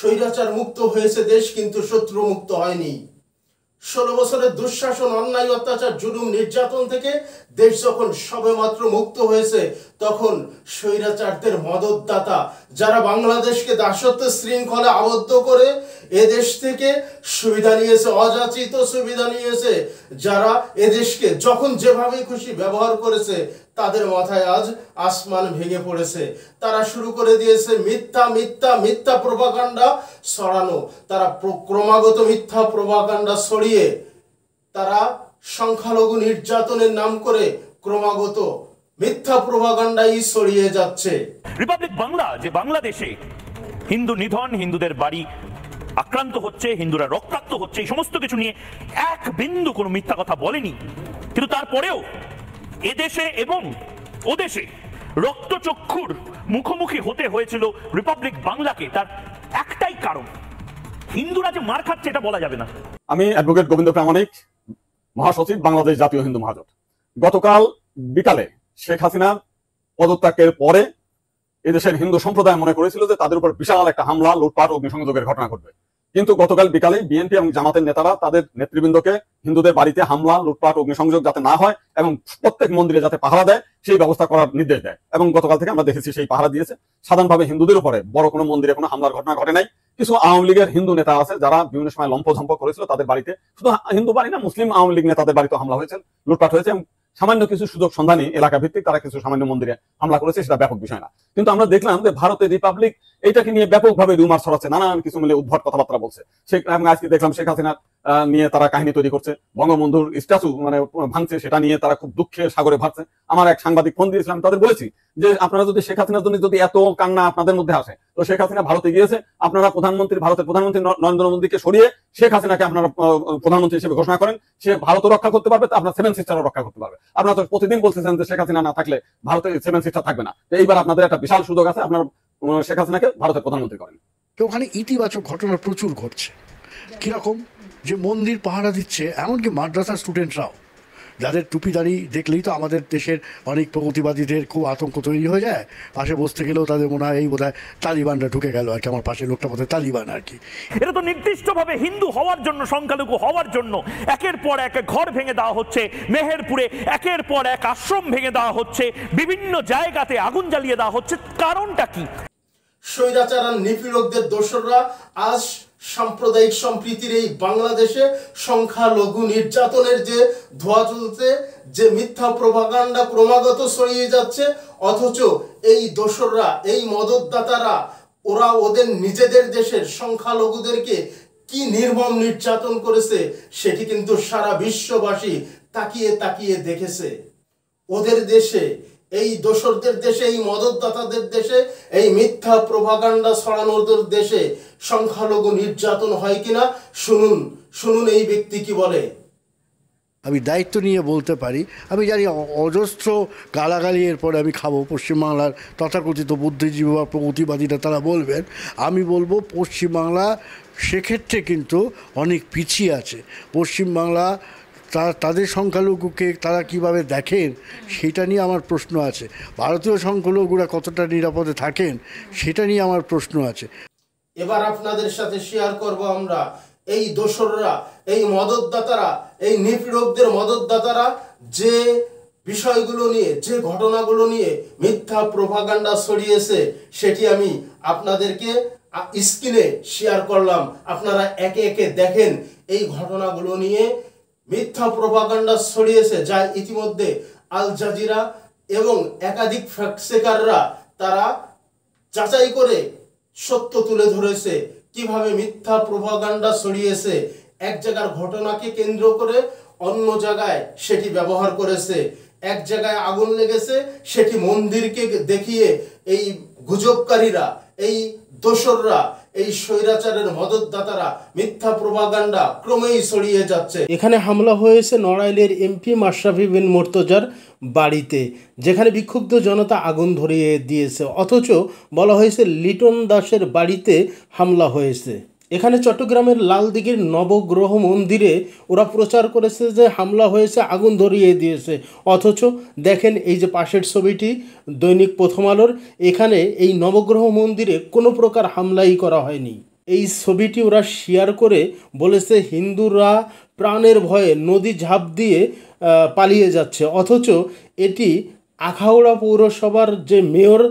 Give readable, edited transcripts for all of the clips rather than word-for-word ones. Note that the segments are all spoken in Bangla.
স্বৈরাচার মুক্ত হয়েছে দেশ, কিন্তু শত্রু মুক্ত হয়নি। 16 বছরের দুঃশাসন, অন্যায়, অত্যাচার, জুলুম, নির্যাতন থেকে দেশ যখন সবেমাত্র মুক্ত হয়েছে, তখন স্বৈরাচারদের মদতদাতা যারা বাংলাদেশকে দাসত্ব শৃঙ্খলে আবদ্ধ করে এদেশ থেকে সুবিধা নিয়েছে, অযাচিত সুবিধা নিয়েছে, যারা এদেশকে যখন যেভাবে খুশি ব্যবহার করেছে, তাদের মাথায় আজ আসমান ভেঙে পড়েছে। তারা শুরু করে দিয়েছে মিথ্যা মিথ্যা মিথ্যা প্রোপাগান্ডা ছড়ানো। তারা ক্রমাগত মিথ্যা প্রোপাগান্ডা ছড়িয়ে তারা সংখ্যালঘু নির্যাতনের নাম করে ক্রমাগত মিথ্যা প্রোপাগান্ডাই ছড়িয়ে যাচ্ছে। রিপাবলিক বাংলা, যে বাংলাদেশে হিন্দু নিধন, হিন্দুদের বাড়ি আক্রান্ত হচ্ছে, হিন্দুরা রক্তাক্ত হচ্ছে, এই সমস্ত কিছু নিয়ে এক বিন্দু কোনো মিথ্যা কথা বলেনি। কিন্তু তারপরেও এদেশে এবং ওদেশে রক্তচক্ষুর মুখোমুখি হতে হয়েছিল রিপাবলিক বাংলাকে। তার একটাই কারণ, হিন্দুরা যে মার খাচ্ছে এটা বলা যাবে না। আমি অ্যাডভোকেট গোবিন্দ প্রামাণিক, মহাসচিব, বাংলাদেশ জাতীয় হিন্দু মহাজোট। গতকাল বিকালে শেখ হাসিনার পদত্যাগের পরে এদেশের হিন্দু সম্প্রদায় মনে করেছিল যে তাদের উপর বিশাল একটা হামলা, লুটপাট, অগ্নিসংযোগের ঘটনা ঘটবে। কিন্তু গতকাল বিকালে বিএনপি এবং জামাতের নেতারা তাদের নেতৃবৃন্দকে হিন্দুদের বাড়িতে হামলা, লুটপাট, অগ্নিসংযোগ যাতে না হয় এবং প্রত্যেক মন্দিরে যাতে পাহারা দেয় সেই ব্যবস্থা করার নির্দেশ দেয়। এবং গতকাল থেকে আমরা দেখেছি সেই পাহারা দিয়েছে। সাধারণভাবে হিন্দুদের উপরে বড় কোনো মন্দিরে কোনো হামলার ঘটনা ঘটে নাই। কিছু আওয়ামী লীগের হিন্দু নেতা আছে যারা বিভিন্ন সময় লম্পঝম্প করেছিল, তাদের বাড়িতে, শুধু হিন্দু বাড়ি না, মুসলিম আওয়ামী লীগ নেতাদের বাড়িতে হামলা হয়েছে, লুটপাট হয়েছে। সামান্য কিছু সুযোগ সন্ধানী এলাকা ভিত্তিক তারা কিছু সামান্য মন্দিরে হামলা করেছে, সেটা ব্যাপক বিষয় না। কিন্তু আমরা দেখলাম যে ভারতের রিপাবলিক এইটাকে নিয়ে ব্যাপকভাবে রুমার ছড়াচ্ছে, নানান কিছু মিলে উদ্ভট কথাবার্তা বলছে। এবং আজকে দেখলাম শেখ হাসিনার নিয়ে তারা কাহিনী তৈরি করছে, বঙ্গবন্ধুর স্ট্যাচু ভাঙছে, সেটা নিয়ে তারা খুব দুঃখের সাগরে ভাসছে। আমার এক সাংবাদিক ফোন দিয়েছিলাম, তাদের বলেছি যে আপনারা যদি শেখ হাসিনার জন্য যদি এত কান্না আপনাদের মধ্যে আসে, তো শেখ হাসিনা ভারতে গিয়েছে, আপনারা ভারতের প্রধানমন্ত্রী নরেন্দ্র মোদীকে সরিয়ে শেখ হাসিনাকে আপনারা প্রধানমন্ত্রী হিসেবে ঘোষণা করেন, সে ভারতও রক্ষা করতে পারবে, আপনার 7 সিস্টারও রক্ষা করতে পারবে। আপনারা তো প্রতিদিন বলতেছেন যে শেখ হাসিনা না থাকলে ভারতের 7 সিস্টার থাকবে না। এইবার আপনাদের একটা বিশাল সুযোগ আছে, আপনারা শেখ হাসিনাকে ভারতের প্রধানমন্ত্রী করেন। তো ওখানে ইতিবাচক ঘটনা প্রচুর ঘটছে। কিরকম? যে মন্দির পাহারা দিচ্ছে, এমনকি মাদ্রাসার স্টুডেন্টরাও, যাদের টুপি দাড়ি দেখলেই তো আমাদের দেশের অনেক প্রগতিবাদীদের খুব আতঙ্ক তৈরি হয়ে যায়। পাশে বসতে গেলেও তাদের মনে হয় এই বোধহয় তালিবানরা ঢুকে গেল আর কি, আমার পাশে লোকটা বোধহয় তালিবান আর কি। এটা তো নির্দিষ্টভাবে হিন্দু হওয়ার জন্য, সংখ্যালঘু হওয়ার জন্য একের পর এক ঘর ভেঙে দেওয়া হচ্ছে। মেহেরপুরে একের পর এক আশ্রম ভেঙে দেওয়া হচ্ছে, বিভিন্ন জায়গাতে আগুন জ্বালিয়ে দেওয়া হচ্ছে। কারণটা কি? স্বৈরাচার আর নিপীড়কদের দোসররা আজ সাম্প্রদায়িক সম্প্রীতির এই বাংলাদেশে সংখ্যালঘু নির্যাতনের যে ধোঁয়া চলছে, যে মিথ্যা প্রোপাগান্ডা ক্রমাগত ছড়িয়ে যাচ্ছে, অথচ এই দোসররা, এই মদতদাতারা, ওরা ওদের নিজেদের দেশের সংখ্যালঘুদেরকে কি নির্মম নির্যাতন করেছে সেটি কিন্তু সারা বিশ্ববাসী তাকিয়ে তাকিয়ে দেখেছে। ওদের দেশে, এই দোসরদের দেশে, এই মদতদাতাদের দেশে, এই মিথ্যা প্রোপাগান্ডা ছড়ানোদের দেশে সংখ্যালঘু নির্যাতন হয় কিনা শুনুন, শুনুন এই ব্যক্তি কি বলে। আমি দায়িত্ব নিয়ে বলতে পারি, আমি জানি অজস্র গালাগালি এরপরে আমি খাবো, পশ্চিমবাংলার তথাকথিত বুদ্ধিজীবী বা প্রগতিবাদীরা তারা বলবেন। আমি বলবো পশ্চিমবাংলা সেক্ষেত্রে কিন্তু অনেক পিছিয়ে আছে। পশ্চিমবাংলা তাদের সংখ্যালঘুকে তারা কিভাবে দেখেন সেটা নিয়ে আমার প্রশ্ন আছে। ভারতীয় সংখ্যালঘুরা কতটা নিরাপদে থাকেন সেটা নিয়ে আমার প্রশ্ন আছে। এবার আপনাদের সাথে শেয়ার করব আমরা এই দোসররা, এই মদতদাতারা, এই নিপীড়কদের মদতদাতারা যে বিষয়গুলো নিয়ে, যে ঘটনাগুলো নিয়ে মিথ্যা প্রোপাগান্ডা ছড়িয়েছে, সেটি আমি আপনাদেরকে স্ক্রিনে শেয়ার করলাম। আপনারা একে একে দেখেন এই ঘটনাগুলো নিয়ে মিথ্যা প্রোপাগান্ডা ছড়িয়েছে, যা ইতিমধ্যে আল জাজিরা এবং একাধিক ফ্যাক্ট চেকাররা তারা যাচাই করে সত্য তুলে ধরেছে কিভাবে মিথ্যা প্রোপাগান্ডা ছড়িয়েছে। এক জায়গার ঘটনাকে কেন্দ্র করে অন্য জায়গায় সেটি ব্যবহার করেছে। এক জায়গায় আগুন লেগেছে, সেটি মন্দিরকে দেখিয়ে এই গুজবকারীরা, এই দোসররা, এই স্বৈরাচারের মদতদাতারা মিথ্যা প্রোপাগান্ডা ক্রমেই ছড়িয়ে যাচ্ছে। এখানে হামলা হয়েছে নড়াইলের এমপি মাশরাফি বিন মুর্তজার বাড়িতে, যেখানে বিক্ষুব্ধ জনতা আগুন ধরিয়ে দিয়েছে, অথচ বলা হয়েছে লিটন দাসের বাড়িতে হামলা হয়েছে। এখানে চট্টগ্রামের লালদিঘির নবগ্রহ মন্দিরে ওরা প্রচার করেছে যে হামলা হয়েছে, আগুন ধরিয়ে দিয়েছে, অথচ দেখেন এই যে পাশের ছবিটি দৈনিক প্রথম আলোর, এখানে এই নবগ্রহ মন্দিরে কোনো প্রকার হামলাই করা হয়নি। এই ছবিটি ওরা শেয়ার করে বলেছে হিন্দুরা প্রাণের ভয়ে নদী ঝাঁপ দিয়ে পালিয়ে যাচ্ছে, অথচ এটি আখাউড়া পৌরসভার যে মেয়র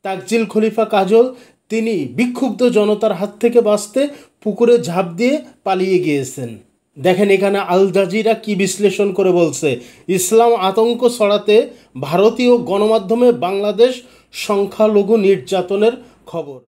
তাকজিল খলিফা কাজল তিনি বিক্ষুব্ধ জনতার হাত থেকে বাঁচতে পুকুরে ঝাঁপ দিয়ে পালিয়ে গিয়েছেন। দেখেন এখানে আল জাজিরা কি বিশ্লেষণ করে বলছে, ইসলাম আতঙ্ক ছড়াতে ভারতীয় গণমাধ্যমে বাংলাদেশ সংখ্যালঘু নির্যাতনের খবর।